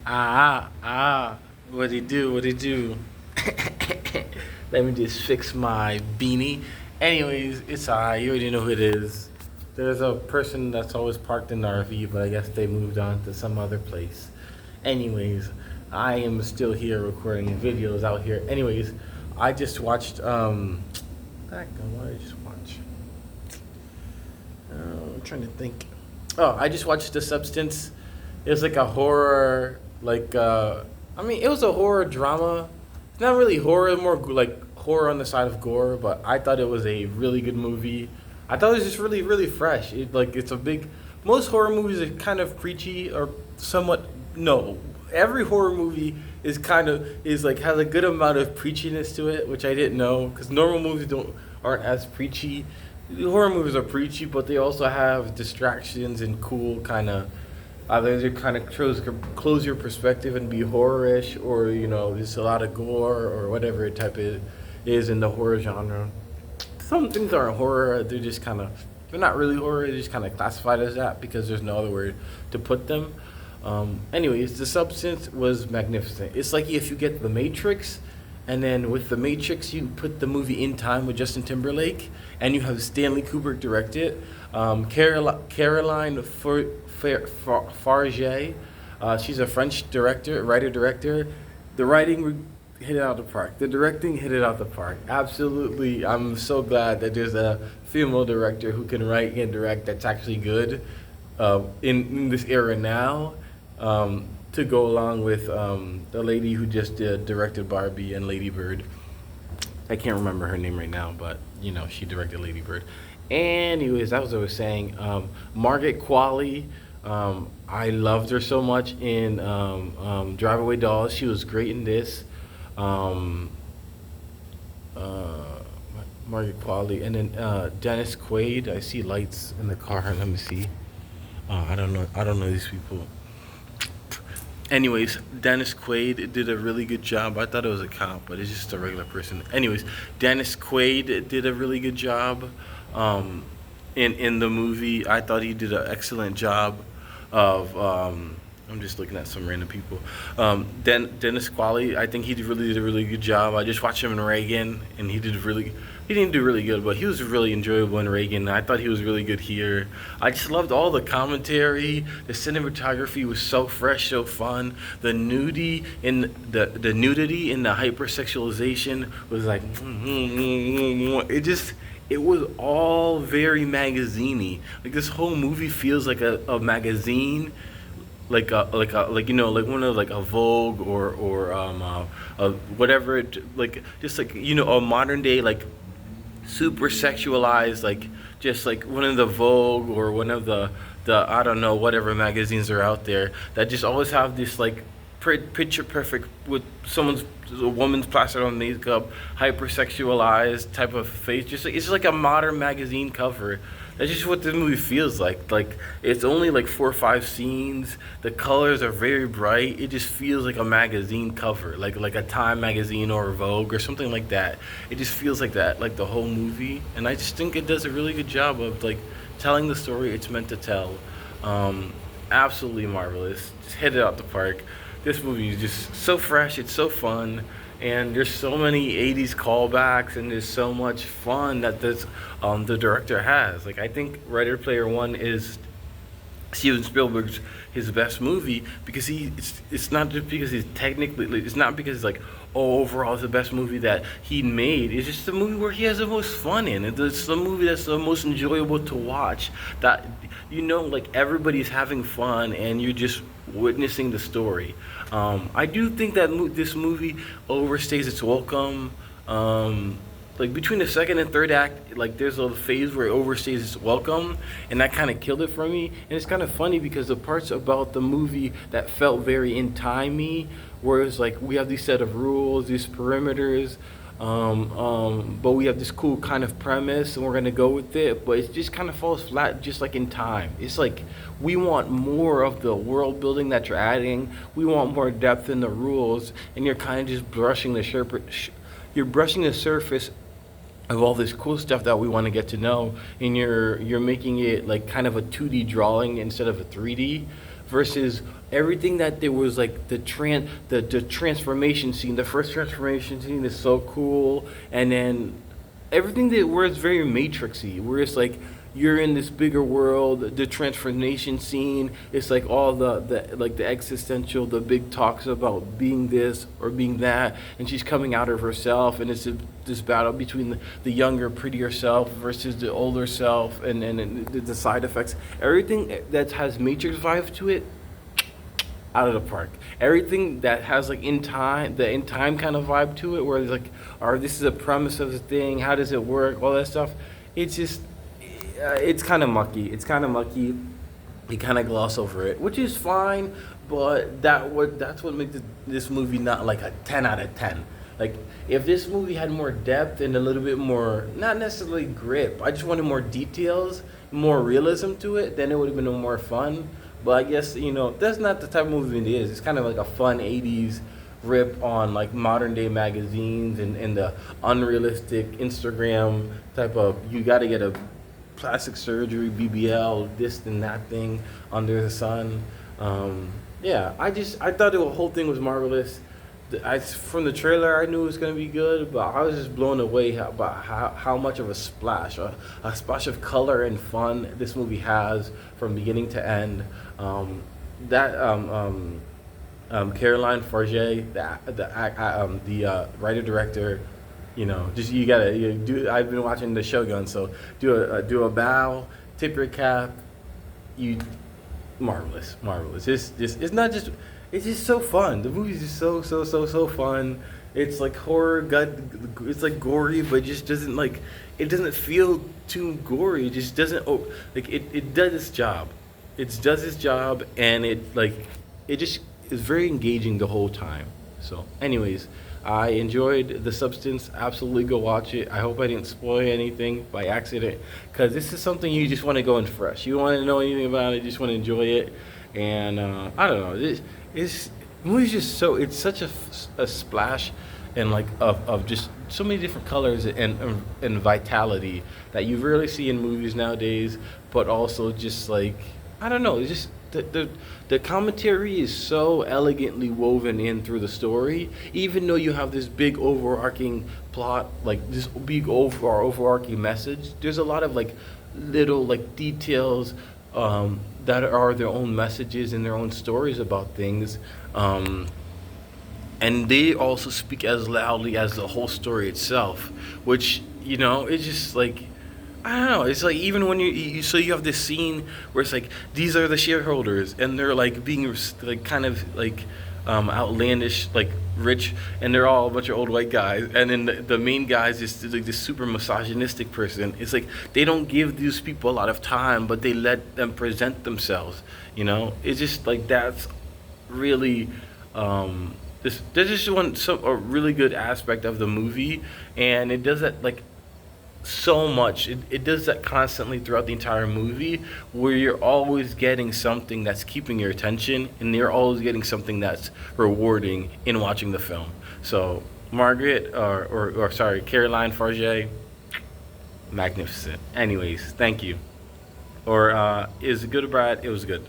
What he do? What he do? Let me just fix my beanie. Anyways, it's alright. You already know who it is. There's a person that's always parked in the RV, but I guess they moved on to some other place. Anyways, I am still here recording videos out here. Anyways, I just watched what did I just watch? I'm trying to think. Oh, I just watched The Substance. It was like a horror, it was a horror drama. It's not really horror, more like horror on the side of gore. But I thought it was a really good movie. I thought it was just really, really fresh. It's a big. Most horror movies are kind of preachy or somewhat. No, every horror movie is like has a good amount of preachiness to it, which I didn't know because normal movies don't aren't as preachy. Horror movies are preachy, but they also have distractions and cool kind of either they kind of close your perspective and be horror-ish, or there's a lot of gore or whatever type it is in the horror genre. Some things aren't horror; they're not really horror. They're just kind of classified as that because there's no other word to put them. Anyways, The Substance was magnificent. It's like if you get The Matrix, and then with The Matrix, you put the movie In Time with Justin Timberlake, and you have Stanley Kubrick direct it. Caroline Farge, she's a French writer-director. The writing hit it out of the park. The directing hit it out the park. Absolutely, I'm so glad that there's a female director who can write and direct that's actually good in this era now. To go along with the lady who just directed Barbie and Lady Bird. I can't remember her name right now, but she directed Lady Bird. Anyways, that was what I was saying. Margaret Qualley, I loved her so much in Drive Away Dolls. She was great in this. Um, uh, Margaret Qualley, and then Dennis Quaid. I see lights in the car. Let me see. I don't know. I don't know these people. Anyways, Dennis Quaid did a really good job. I thought it was a cop, but it's just a regular person. Anyways, Dennis Quaid did a really good job in the movie. I thought he did an excellent job of. I'm just looking at some random people. Dennis Qualley, I think really did a really good job. I just watched him in Reagan, and he didn't do really good, but he was really enjoyable in Reagan. I thought he was really good here. I just loved all the commentary. The cinematography was so fresh, so fun. The nudity in the nudity in the hypersexualization was like it was all very magazine-y. Like this whole movie feels like a magazine, like one of like a Vogue or whatever, like just like a modern day like super sexualized, like just like one of the Vogue or one of the I don't know, whatever magazines are out there that just always have this like picture perfect with a woman's plastered on makeup, hypersexualized type of face. Just like, it's just like a modern magazine cover. That's just what the movie feels like. Like it's only like 4 or 5 scenes. The colors are very bright. It just feels like a magazine cover, like a Time magazine or a Vogue or something like that. It just feels like that, like the whole movie. And I just think it does a really good job of like telling the story it's meant to tell. Absolutely marvelous. Just hit it out the park. This movie is just so fresh. It's so fun, and there's so many '80s callbacks, and there's so much fun that the director has. Like I think Ready Player One is Steven Spielberg's his best movie because it's not just because he's technically, it's not because it's like, oh, overall it's the best movie that he made. It's just the movie where he has the most fun in it. It's the movie that's the most enjoyable to watch, that like everybody's having fun and you're just witnessing the story. I do think that this movie overstays its welcome. Like between the second and third act, like there's a phase where it overstays its welcome, and that kind of killed it for me. And it's kind of funny because the parts about the movie that felt very in timey, where it's like we have these set of rules, these perimeters, but we have this cool kind of premise, and we're gonna go with it. But it just kind of falls flat, just like In Time. It's like we want more of the world building that you're adding. We want more depth in the rules, and you're kind of just you're brushing the surface of all this cool stuff that we want to get to know, and you're making it like kind of a 2D drawing instead of a 3D. versus everything that there was like the transformation scene. The first transformation scene is so cool, and then everything that where it's very matrixy, where it's like you're in this bigger world. The transformation scene, it's like all the like the existential, the big talks about being this or being that, and she's coming out of herself, and it's this battle between the younger, prettier self versus the older self, and the side effects. Everything that has Matrix vibes to it, out of the park. Everything that has like the in time kind of vibe to it, where it's like, or this is a premise of the thing, how does it work, all that stuff. It's just, it's kind of mucky. It's kind of mucky. They kind of gloss over it, which is fine. But that's what makes this movie not like a 10 out of 10. Like if this movie had more depth and a little bit more, not necessarily grip. I just wanted more details, more realism to it. Then it would have been more fun. But I guess that's not the type of movie it is. It's kind of like a fun '80s rip on like modern day magazines and the unrealistic Instagram type of you got to get a plastic surgery, BBL, this and that thing under the sun. Yeah, I thought the whole thing was marvelous. From the trailer, I knew it was gonna be good, but I was just blown away about how much of a splash of color and fun this movie has from beginning to end. That Caroline Forget, the writer director, just you do. I've been watching the Shogun, so do a bow, tip your cap, you marvelous, marvelous. It's not just. It's just so fun. The movie's just so fun. It's like horror, it's like gory, but just doesn't like. It doesn't feel too gory. It just doesn't. Oh, like it does its job. It does its job, and it just is very engaging the whole time. So, anyways, I enjoyed The Substance. Absolutely go watch it. I hope I didn't spoil anything by accident, because this is something you just want to go in fresh. You don't want to know anything about it. You just want to enjoy it, and I don't know. It's the movie's just it's such a splash and like of just so many different colors and vitality that you rarely see in movies nowadays, but also just like I don't know, it's just the commentary is so elegantly woven in through the story, even though you have this big overarching plot, like this big overarching message. There's a lot of like little like details that are their own messages and their own stories about things, and they also speak as loudly as the whole story itself, which it's just like I don't know. It's like even when you have this scene where it's like these are the shareholders and they're like being like kind of like outlandish, like rich, and they're all a bunch of old white guys, and then the main guy is just like this super misogynistic person. It's like they don't give these people a lot of time, but they let them present themselves. It's just like that's really there's just a really good aspect of the movie, and it does that like so much. It does that constantly throughout the entire movie, where you're always getting something that's keeping your attention, and you're always getting something that's rewarding in watching the film. So Margaret, or sorry, Caroline Forget, magnificent. Anyways, thank you. Or is it good or bad? It was good.